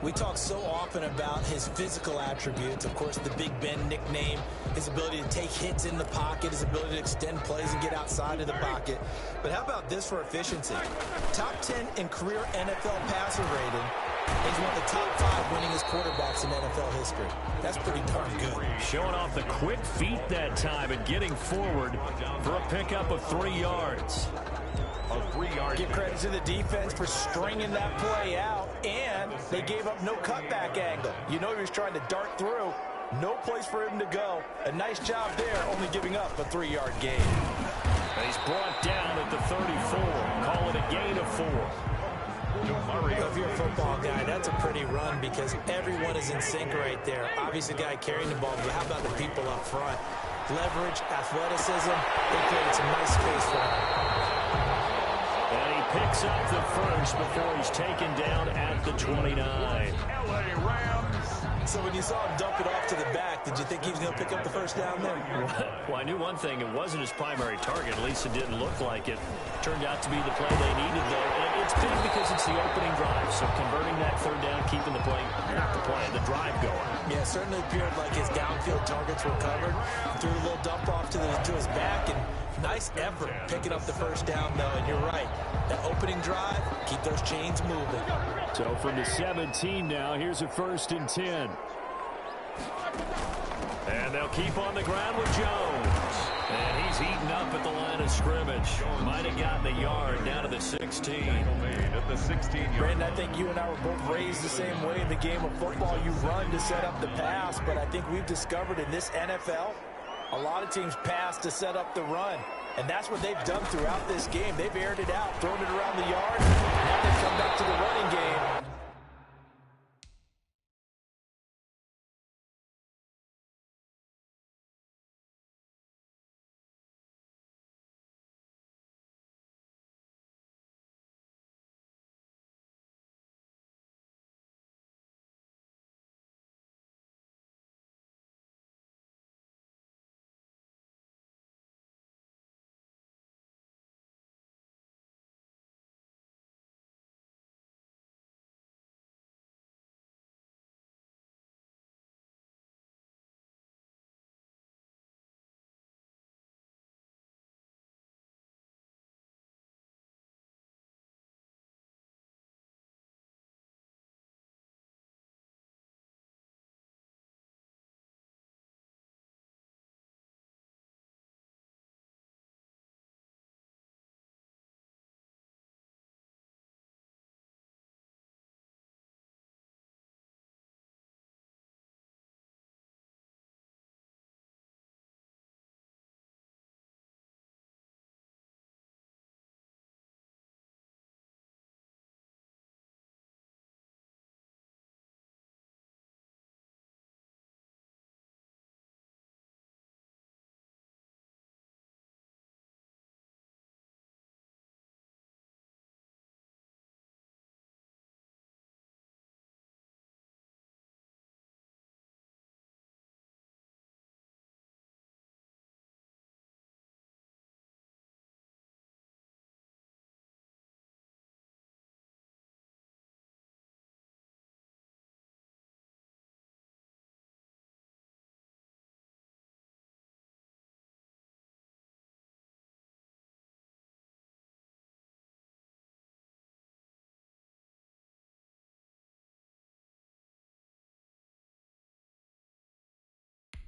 We talk so often about his physical attributes. Of course, the Big Ben nickname, his ability to take hits in the pocket, his ability to extend plays and get outside of the pocket. But how about this for efficiency? Top 10 in career NFL passer rating. He's one of the top 5 winningest quarterbacks in NFL history. That's pretty darn good. Showing off the quick feet that time and getting forward for a pickup of 3 yards. Give credit to the defense for stringing that play out, and they gave up no cutback angle. You know he was trying to dart through. No place for him to go. A nice job there, only giving up a 3-yard gain. And he's brought down at the 34. Call it a gain of 4. If you're a football guy, that's a pretty run because everyone is in sync right there. Obviously, the guy carrying the ball, but how about the people up front? Leverage, athleticism, they created some nice space for him. And he picks up the first before he's taken down at the 29. LA Rams. So when you saw him dump it off to the back, did you think he was going to pick up the first down there? Well, I knew one thing. It wasn't his primary target. At least it didn't look like it. Turned out to be the play they needed, though. And it's big because it's the opening drive. So converting that third down, keeping the play, not the play, the drive going. Yeah, it certainly appeared like his downfield targets were covered. Threw a little dump off to his back, and nice effort picking up the first down, though. And you're right. That opening drive, keep those chains moving. So from the 17 now, here's a 1st and 10. And they'll keep on the ground with Jones. And he's eaten up at the line of scrimmage. Might have gotten a yard down to the 16. At the 16-yard. Brandon, I think you and I were both raised the same way in the game of football. You run to set up the pass, but I think we've discovered in this NFL, a lot of teams pass to set up the run. And that's what they've done throughout this game. They've aired it out, thrown it around the yard. Now they've come back to the running game.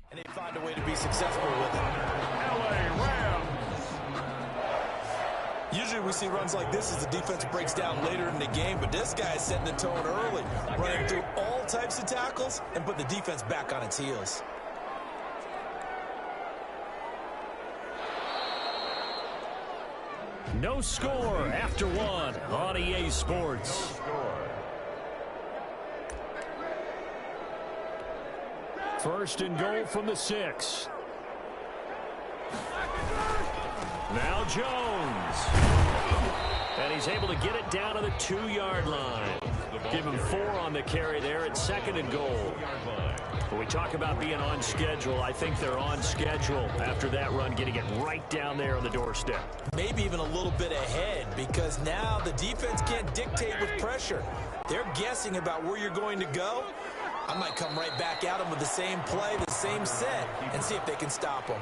And they find a way to be successful with it. LA Rams. Usually we see runs like this as the defense breaks down later in the game, but this guy is setting the tone early, running through all types of tackles and put the defense back on its heels. No score after 1 on EA Sports. First and goal from the 6. Now Jones. And he's able to get it down to the 2-yard line. Give him 4 on the carry there at 2nd and goal. When we talk about being on schedule, I think they're on schedule after that run, getting it right down there on the doorstep. Maybe even a little bit ahead, because now the defense can't dictate with pressure. They're guessing about where you're going to go. I might come right back at them with the same play, the same set, and see if they can stop them.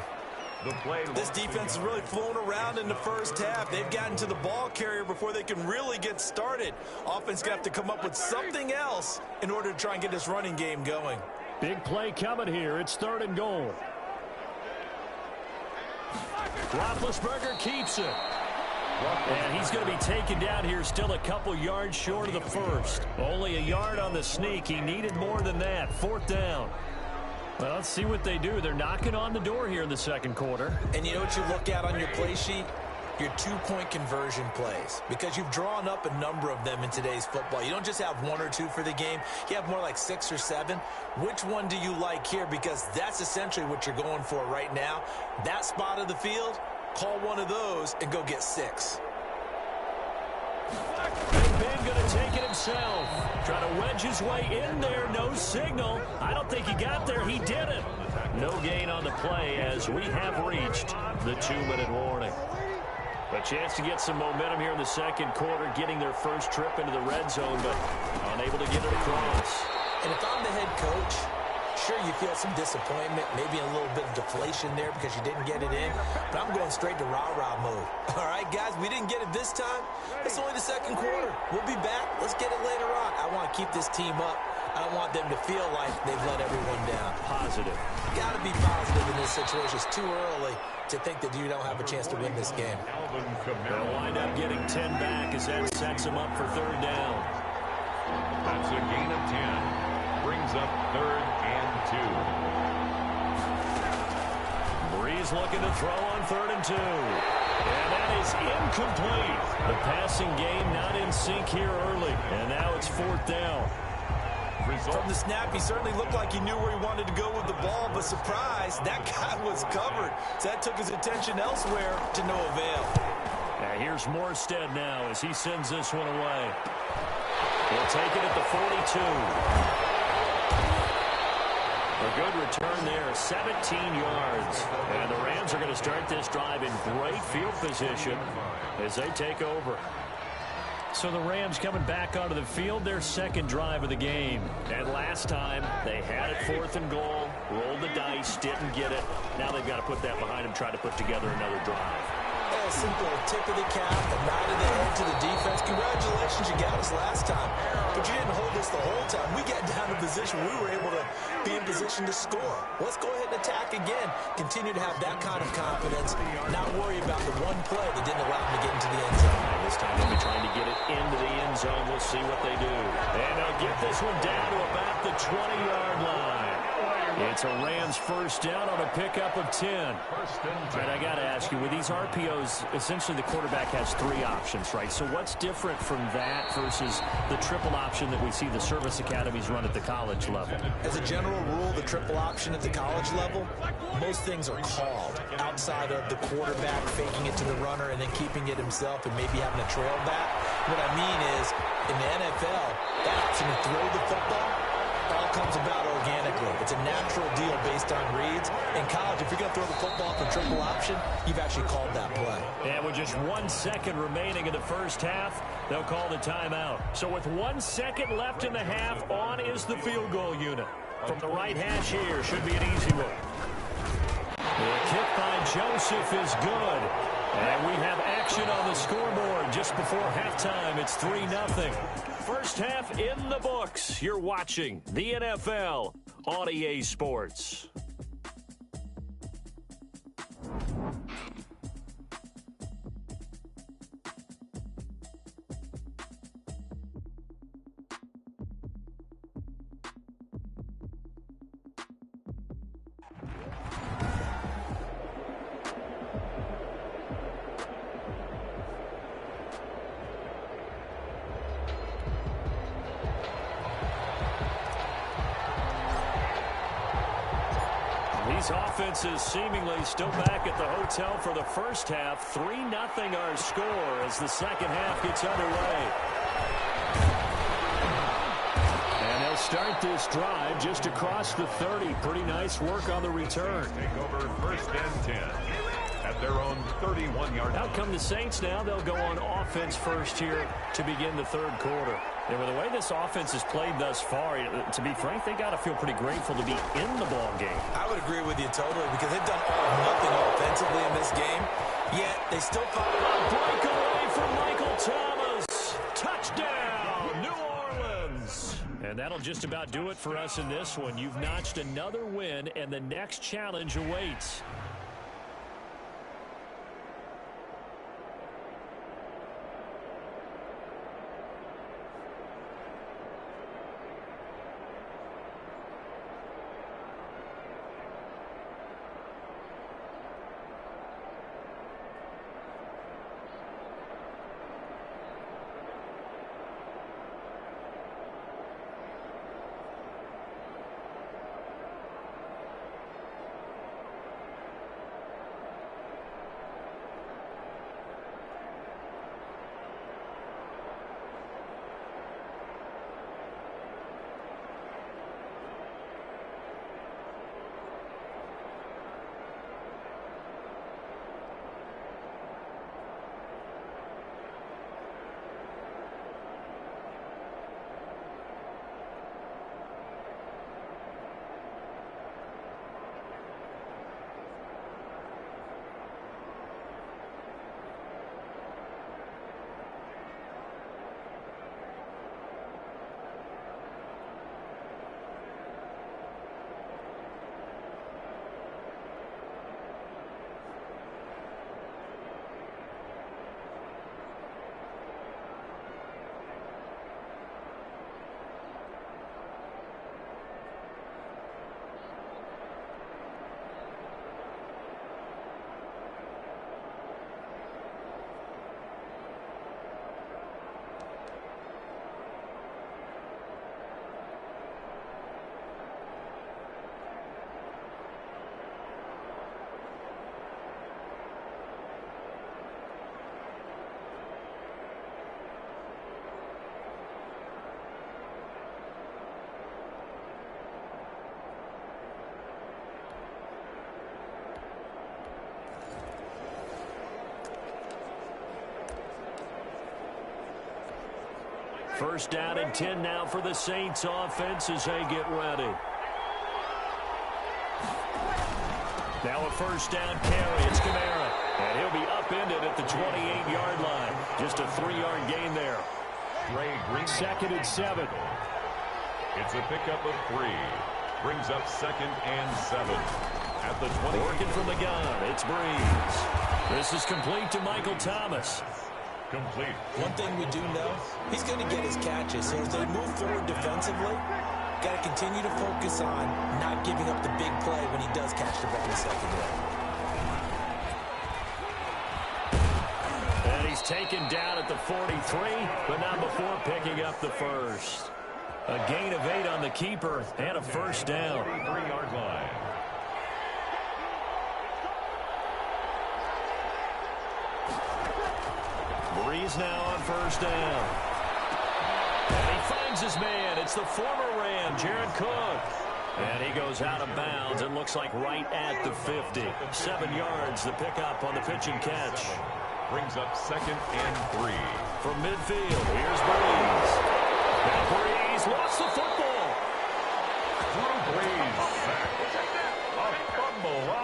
This defense has really flown around in the first half. They've gotten to the ball carrier before they can really get started. Offense going to have to come up with something else in order to try and get this running game going. Big play coming here. It's 3rd and goal. Roethlisberger keeps it. And he's going to be taken down here, still a couple yards short of the first. Only a yard on the sneak. He needed more than that. 4th down. Well, let's see what they do. They're knocking on the door here in the second quarter. And you know what you look at on your play sheet? Your 2-point conversion plays, because you've drawn up a number of them in today's football. You don't just have 1 or 2 for the game. You have more like 6 or 7. Which one do you like here? Because that's essentially what you're going for right now. That spot of the field, call one of those and go get 6. Big Ben going to take it himself. Trying to wedge his way in there. No signal. I don't think he got there. He didn't. No gain on the play as we have reached the 2-minute warning. A chance to get some momentum here in the second quarter, getting their first trip into the red zone, but unable to get it across. And if I'm the head coach, sure, you feel some disappointment, maybe a little bit of deflation there because you didn't get it in, but I'm going straight to rah-rah mode. All right, guys, we didn't get it this time. It's only the second quarter. We'll be back. Let's get it later on. I want to keep this team up. I don't want them to feel like they've let everyone down. Positive. Got to be positive in this situation. It's too early to think that you don't have a chance to win this game. They'll wind up getting 10 back as that sets them up for 3rd down. That's a gain of 10. Brings up 3rd and 2. Breeze looking to throw on 3rd and 2. And that is incomplete. The passing game not in sync here early. And now it's 4th down. From the snap, he certainly looked like he knew where he wanted to go with the ball, but surprise, that guy was covered. So that took his attention elsewhere to no avail. Now here's Morstead now as he sends this one away. He'll take it at the 42. A good return there, 17 yards. And the Rams are going to start this drive in great field position as they take over. So the Rams coming back onto the field, their second drive of the game. And last time, they had it 4th and goal, rolled the dice, didn't get it. Now they've got to put that behind them, try to put together another drive. A simple tip of the cap, a nod of the head to the defense. Congratulations, you got us last time. But you didn't hold us the whole time. We got down to position. We were able to be in position to score. Let's go ahead and attack again. Continue to have that kind of confidence. Not worry about the one play that didn't allow them to get into the end zone. And this time they'll be trying to get it into the end zone. We'll see what they do. And they'll get this one down to about the 20-yard line. It's a Rams first down on a pickup of 10. And I got to ask you, with these RPOs, essentially the quarterback has 3 options, right? So what's different from that versus the triple option that we see the service academies run at the college level? As a general rule, the triple option at the college level, most things are called outside of the quarterback faking it to the runner and then keeping it himself and maybe having a trail back. What I mean is, in the NFL, that option to throw the football all comes about organically. It's a natural deal based on reads. In college, if you're going to throw the football for triple option, you've actually called that play. And with just 1 second remaining in the first half, they'll call the timeout. So with 1 second left in the half, on is the field goal unit. From the right hash here, should be an easy one. The kick by Joseph is good. And we have action on the scoreboard just before halftime. It's 3-0. First half in the books. You're watching the NFL on EA Sports. This offense is seemingly still back at the hotel for the first half. 3-0 our score as the second half gets underway. And they'll start this drive just across the 30. Pretty nice work on the return. Take over first and 10 at their own 31-yard line. Out come the Saints now. They'll go on offense first here to begin the third quarter. And with the way this offense has played thus far, to be frank, they got to feel pretty grateful to be in the ball game. I would agree with you totally because they've done all or nothing offensively in this game, yet they still find a breakaway from Michael Thomas. Touchdown, New Orleans. And that'll just about do it for us in this one. You've notched another win, and the next challenge awaits. First down and 10 now for the Saints offense as they get ready. Now a first down carry. It's Kamara. And he'll be upended at the 28-yard line. Just a 3-yard gain there. Second and 7. It's a pickup of 3. Brings up second and 7. At the 20. Working from the gun. It's Breeze. This is complete to Michael Thomas. Complete. One thing we do know, he's going to get his catches. So as they move forward defensively, got to continue to focus on not giving up the big play when he does catch the ball in the secondary. And he's taken down at the 43, but not before picking up the first. A gain of 8 on the keeper and a first down. 3-yard line. Breeze now on first down. And he finds his man. It's the former Ram, Jared Cook. And he goes out of bounds. It looks like right at the 50. 7 yards, the pickup on the pitch and catch. Brings up second and 3. From midfield, here's Breeze. Now Breeze lost the football. Breeze sacked.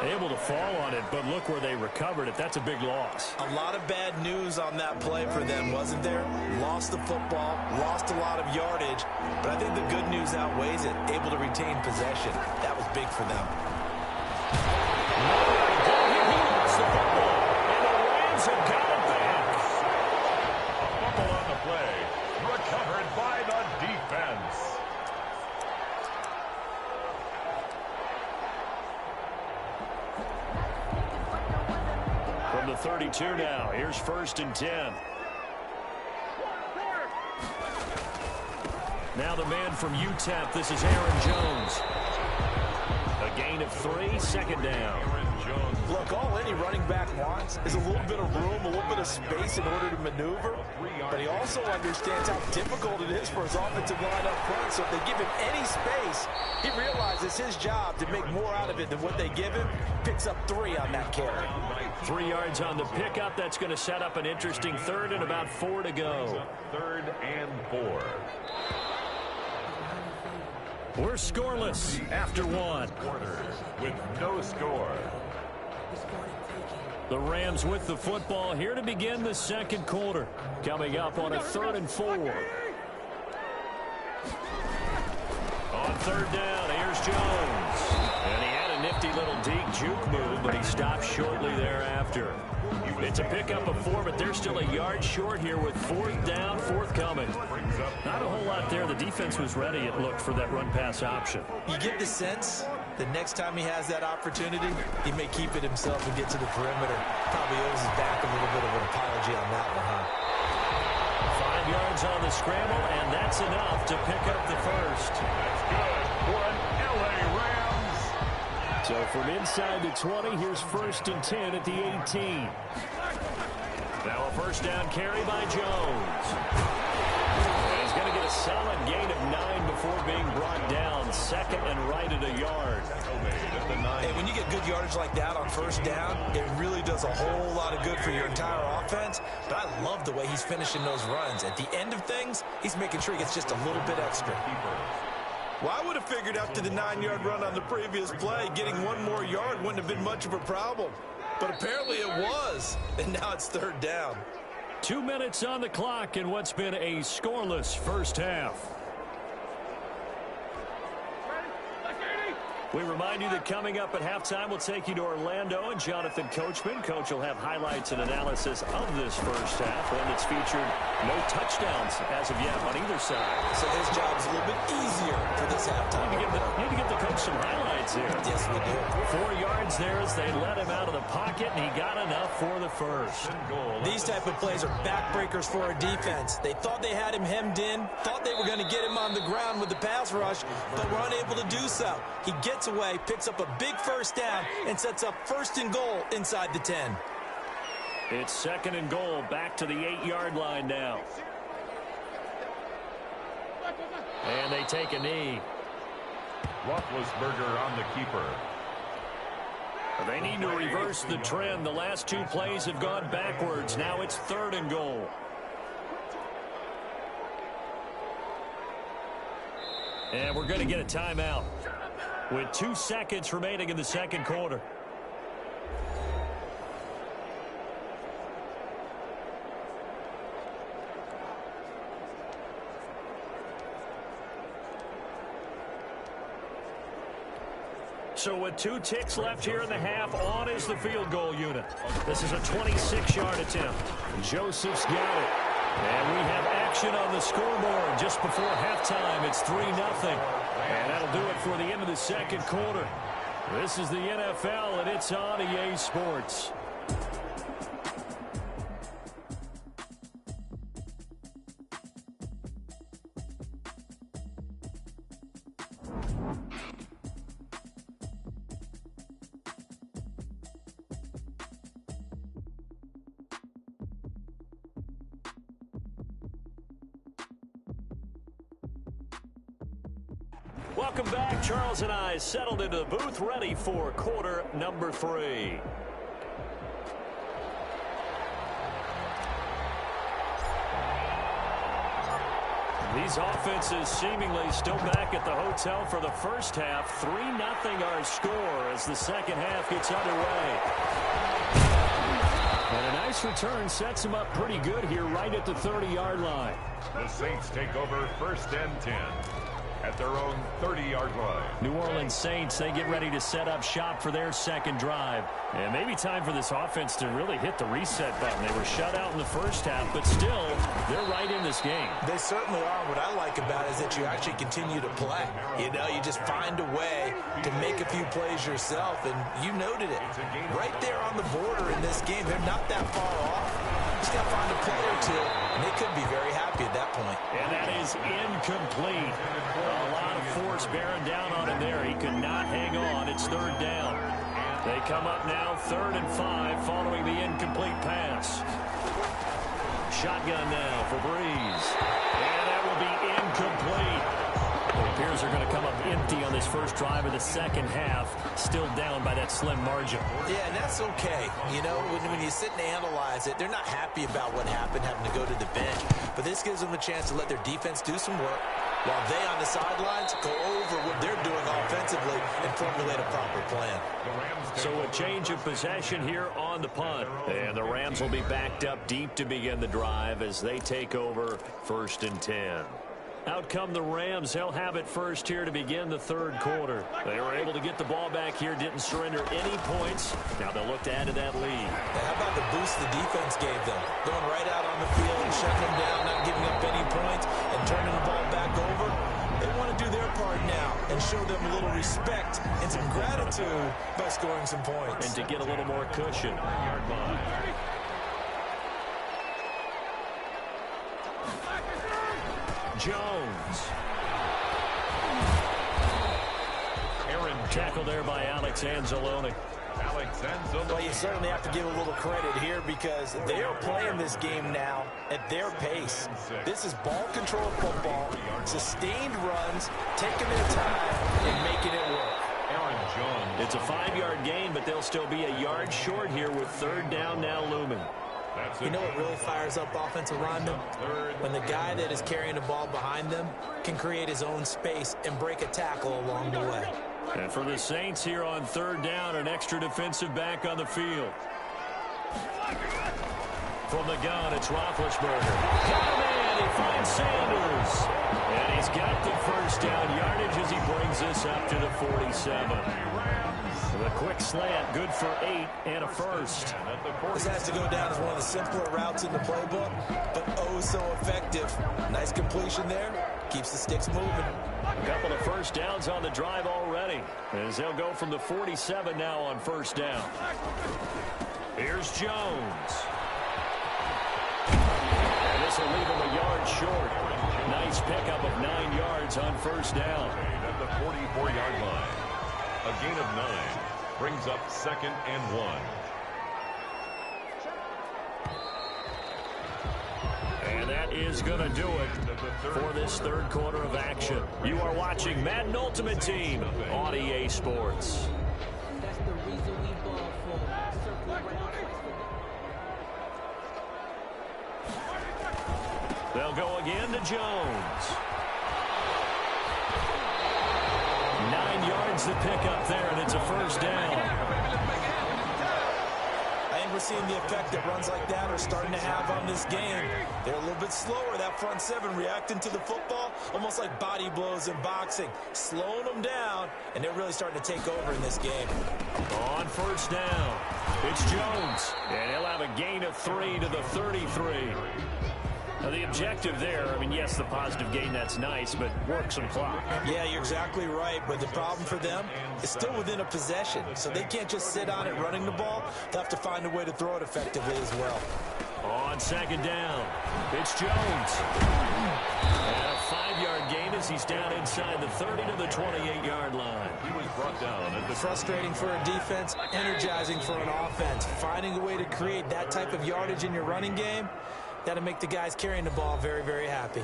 Able to fall on it, but look where they recovered it. That's a big loss. A lot of bad news on that play for them, wasn't there? Lost the football, lost a lot of yardage, but I think the good news outweighs it. Able to retain possession. That was big for them. He lost the football, and the Rams have got it back. A fumble on the play. Recovered by the defense. From the 32 now, here's first and 10. Now the man from UTEP, this is Aaron Jones. A gain of 3, second down. Look, all any running back wants is a little bit of room, a little bit of space in order to maneuver. But he also understands how difficult it is for his offensive line up front. So if they give him any space, he realizes his job to make more out of it than what they give him. Picks up 3 on that carry. 3 yards on the pickup. That's going to set up an interesting third and about 4 to go. 3rd and 4. We're scoreless after 1. Quarter with no score. The Rams with the football here to begin the second quarter. Coming up on a 3rd and 4. On 3rd down, here's Jones. And he had a nifty little deep juke move, but he stopped shortly thereafter. It's a pickup of 4, but they're still a yard short here with 4th down, forthcoming. Not a whole lot there. The defense was ready, it looked, for that run-pass option. You get the sense the next time he has that opportunity, he may keep it himself and get to the perimeter. Probably owes his back a little bit of an apology on that one, huh? 5 yards on the scramble, and that's enough to pick up the first. That's good for an LA Rams. So from inside the 20, here's 1st and 10 at the 18. Now a first down carry by Jones. And he's going to get a solid gain of 9 before being brought down. 2nd and right at a yard. Hey, when you get good yardage like that on 1st down, it really does a whole lot of good for your entire offense. But I love the way he's finishing those runs. At the end of things, he's making sure he gets just a little bit extra. Well, I would have figured after the 9-yard run on the previous play, getting 1 more yard wouldn't have been much of a problem. But apparently it was, and now it's 3rd down. 2 minutes on the clock in what's been a scoreless first half. We remind you that coming up at halftime, we'll take you to Orlando and Jonathan Coachman. Coach will have highlights and analysis of this first half, one that's featured no touchdowns as of yet on either side. So his job is a little bit easier for this halftime. Need to give the coach some highlights here. Yes, we do. 4 yards there as they let him out of the pocket, and he got enough for the first. These type of plays are backbreakers for our defense. They thought they had him hemmed in, thought they were going to get him on the ground with the pass rush, but were unable to do so. He gets away, picks up a big first down, and sets up 1st and goal inside the 10. It's 2nd and goal, back to the 8-yard line now. And they take a knee. Roethlisberger on the keeper. They need to reverse the trend. The last 2 plays have gone backwards. Now it's 3rd and goal. And we're going to get a timeout with 2 seconds remaining in the second quarter. So with 2 ticks left here in the half, on is the field goal unit. This is a 26-yard attempt. Joseph's got it. And we have action on the scoreboard just before halftime. It's 3-0. And that'll do it for the end of the second quarter. This is the NFL, and it's on EA Sports. Welcome back. Charles and I settled into the booth, ready for quarter number 3. These offenses seemingly still back at the hotel for the first half. 3-0 our score as the second half gets underway. And a nice return sets them up pretty good here right at the 30-yard line. The Saints take over 1st and 10 at their own 30-yard line. New Orleans Saints, they get ready to set up shop for their second drive. And maybe time for this offense to really hit the reset button. They were shut out in the first half, but still, they're right in this game. They certainly are. What I like about it is that you actually continue to play. You know, you just find a way to make a few plays yourself, and you noted it. Right there on the border in this game, they're not that far off. Just got to find a play or two, and they could be very happy at that point. And that is incomplete. A lot of force Defense bearing down on him there. He could not hang on. It's third down. They come up now 3rd and 5 following the incomplete pass. Shotgun now for Breeze. And that will be incomplete. It appears they're going to come up empty on this first drive of the second half, still down by that slim margin. Yeah, and that's okay. You know, when you sit and analyze it, they're not happy about what happened, having to go to the bench. But this gives them a chance to let their defense do some work while they on the sidelines go over what they're doing offensively and formulate a proper plan. So a change of possession here on the punt. And the Rams will be backed up deep to begin the drive as they take over 1st and 10. Out come the Rams. They'll have it first here to begin the third quarter. They were able to get the ball back here, didn't surrender any points. Now they'll look to add to that lead. How about the boost the defense gave them? Going right out on the field and shutting them down, not giving up any points, and turning the ball back over. They want to do their part now and show them a little respect and some gratitude by scoring some points. And to get a little more cushion. Jones. Tackle there by Alex Anzalone. Well, you certainly have to give a little credit here because they are playing this game now at their pace. This is ball control football, sustained runs, taking their time and making it work. It's a 5-yard gain, but they'll still be a yard short here with third down now looming. You know what really fires up offensive linemen? When the guy that is carrying the ball behind them can create his own space and break a tackle along the way. And for the Saints here on third down, an extra defensive back on the field. From the gun, it's Roethlisberger. Got a man, he finds Sanders. And he's got the first down yardage as he brings this up to the 47. The quick slant, good for 8 and a first. This has to go down as one of the simpler routes in the playbook, but oh so effective. Nice completion there. Keeps the sticks moving. A couple of first downs on the drive already, as they'll go from the 47 now on first down. Here's Jones. And this will leave him a yard short. Nice pickup of 9 yards on first down. At the 44-yard line. A gain of 9 brings up 2nd and 1. And that is going to do it for this third quarter of action. You are watching Madden Ultimate Team on EA Sports. They'll go again to Jones. 9 yards to pick up there, and it's a first down. I think we're seeing the effect that runs like that are starting to have on this game. They're a little bit slower, that front seven, reacting to the football, almost like body blows in boxing, slowing them down, and they're really starting to take over in this game. On first down, it's Jones, and he'll have a gain of 3 to the 33. Now, the objective there, I mean, yes, the positive gain, that's nice, but work some clock. Yeah, you're exactly right, but the problem for them is still within a possession, so they can't just sit on it running the ball. They'll have to find a way to throw it effectively as well. On second down, it's Jones. And a 5-yard gain as he's down inside the 30 to the 28-yard line. He was brought down at the frustrating for a defense, energizing for an offense. Finding a way to create that type of yardage in your running game, that'll make the guys carrying the ball very, very happy.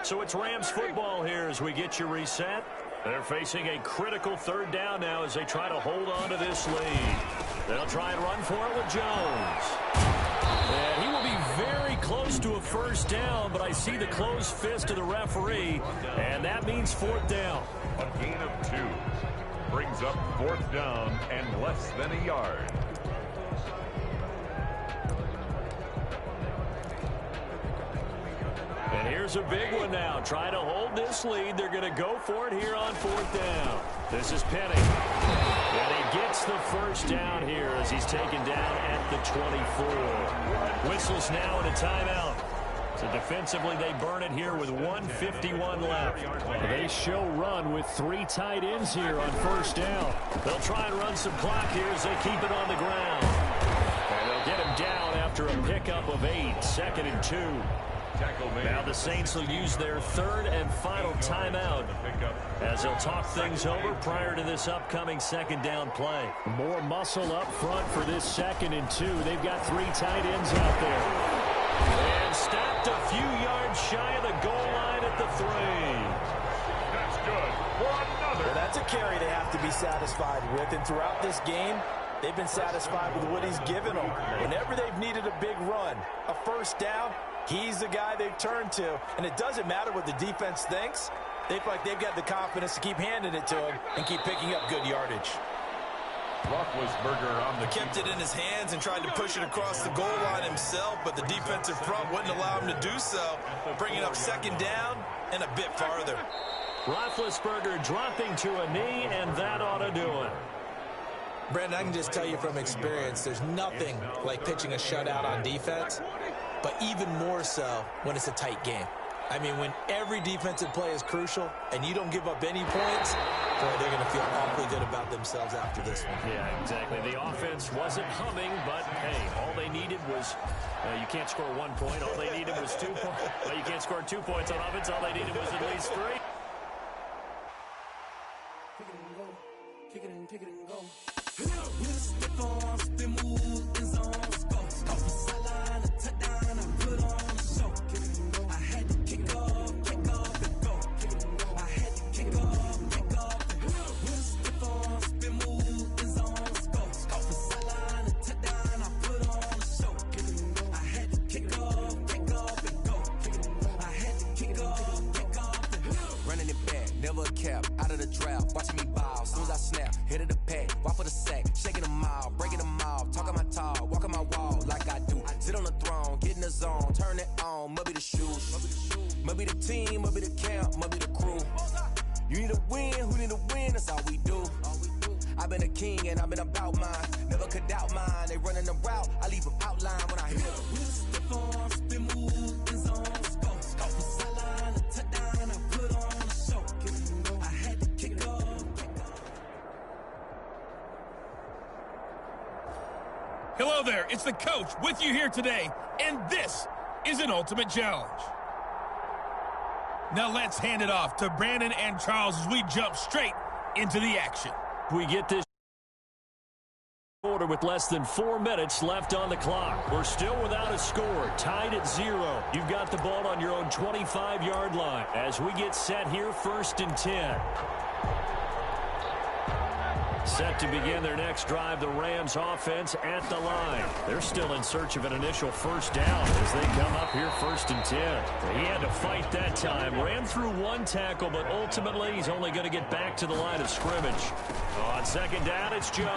So it's Rams football here as we get you reset. They're facing a critical third down now as they try to hold on to this lead. They'll try and run for it with Jones. And he will be very close to a first down, but I see the closed fist of the referee, and that means fourth down. A gain of 2 brings up fourth down and less than a yard. And here's a big one now. Try to hold this lead. They're going to go for it here on fourth down. This is Penny. And he gets the first down here as he's taken down at the 24. Whistles now and a timeout. So defensively, they burn it here with 1:51 left. They show run with 3 tight ends here on first down. They'll try and run some clock here as they keep it on the ground. And they'll get him down after a pickup of 8, 2nd and 2. Now the Saints will use their third and final timeout as they'll talk things over prior to this upcoming second down play. More muscle up front for this 2nd and 2. They've got 3 tight ends out there. And stopped a few yards shy of the goal line at the 3. That's good for another. Well, that's a carry they have to be satisfied with, and throughout this game, they've been satisfied with what he's given them. Whenever they've needed a big run, a first down, he's the guy they've turned to. And it doesn't matter what the defense thinks. They feel like they've got the confidence to keep handing it to him and keep picking up good yardage. Roethlisberger on the Kept it in his hands and tried to push it across the goal line himself, but the defensive front wouldn't allow him to do so, bringing up second down and a bit farther. Roethlisberger dropping to a knee, and that ought to do it. Brandon, I can just tell you from experience, there's nothing like pitching a shutout on defense, but even more so when it's a tight game. I mean, when every defensive play is crucial and you don't give up any points, boy, they're going to feel awfully good about themselves after this one. Yeah, exactly. The offense wasn't humming, but, hey, all they needed was you can't score 1 point. All they needed was 2 points. Well, you can't score 2 points on offense. All they needed was at least 3. Kick it and go. Kick it and go. With a stiff arm, spin move, in zone, go. Off the sideline, a touchdown, I put on a show. I had to kick off and go. I had to kick off and go. With a stiff arm, spin move, in zone, go. Off the sideline, a touchdown, I put on a show. I had to kick off and go. I had to kick off and go. Running it back, never a cap, out of the draft, watching me ball. Soon as I snap, hit of the pack, walk for the sack, shaking them all, breaking them off, talking my talk, walking my wall like I do. Sit on the throne, get in the zone, turn it on, must be the shoes, must be the team, must be the camp, must be the crew. You need a win, who need a win, that's all we do. I've been a king and I've been about mine, never could doubt mine. They running the route, I leave them outline when I hit them. Stiff on, spin move, in zone, go. Off the sideline, a touchdown, I put on a show. I had to kick off. Hello there, it's the coach with you here today, and this is an ultimate challenge. Now let's hand it off to Brandon and Charles as we jump straight into the action. We get this quarter with less than 4 minutes left on the clock. We're still without a score, tied at 0. You've got the ball on your own 25-yard line as we get set here, 1st and 10. Set to begin their next drive, the Rams offense at the line. They're still in search of an initial first down as they come up here 1st and 10. He had to fight that time. Ran through 1 tackle, but ultimately he's only going to get back to the line of scrimmage. On 2nd down, it's Jones.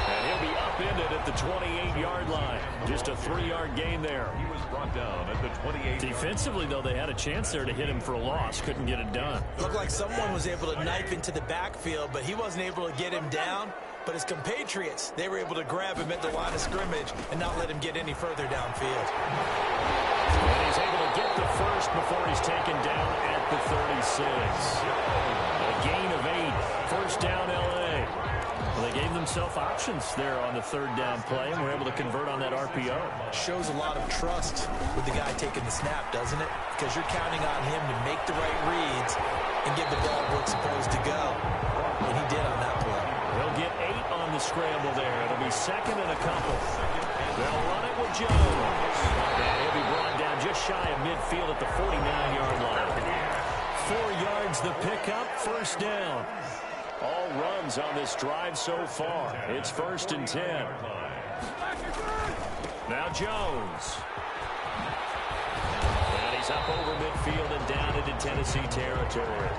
And he'll be upended at the 28-yard line. Just a 3-yard gain there. He was brought down at the 28. Defensively, though, they had a chance there to hit him for a loss. Couldn't get it done. Looked like someone was able to knife into the backfield, but he wasn't able to get him down. But his compatriots, they were able to grab him at the line of scrimmage and not let him get any further downfield. And he's able to get the first before he's taken down at the 36. A gain of 8. First down, L.A. Well, they gave themselves options there on the 3rd down play, and were able to convert on that RPO. Shows a lot of trust with the guy taking the snap, doesn't it? Because you're counting on him to make the right reads and give the ball where it's supposed to go. And he did on that play. They'll get 8 on the scramble there. It'll be 2nd and a couple. They'll run it with Jones. And he'll be brought down just shy of midfield at the 49-yard line. 4 yards the pickup, 1st down. All runs on this drive so far. It's 1st and 10. Now Jones. And he's up over midfield and down into Tennessee territory.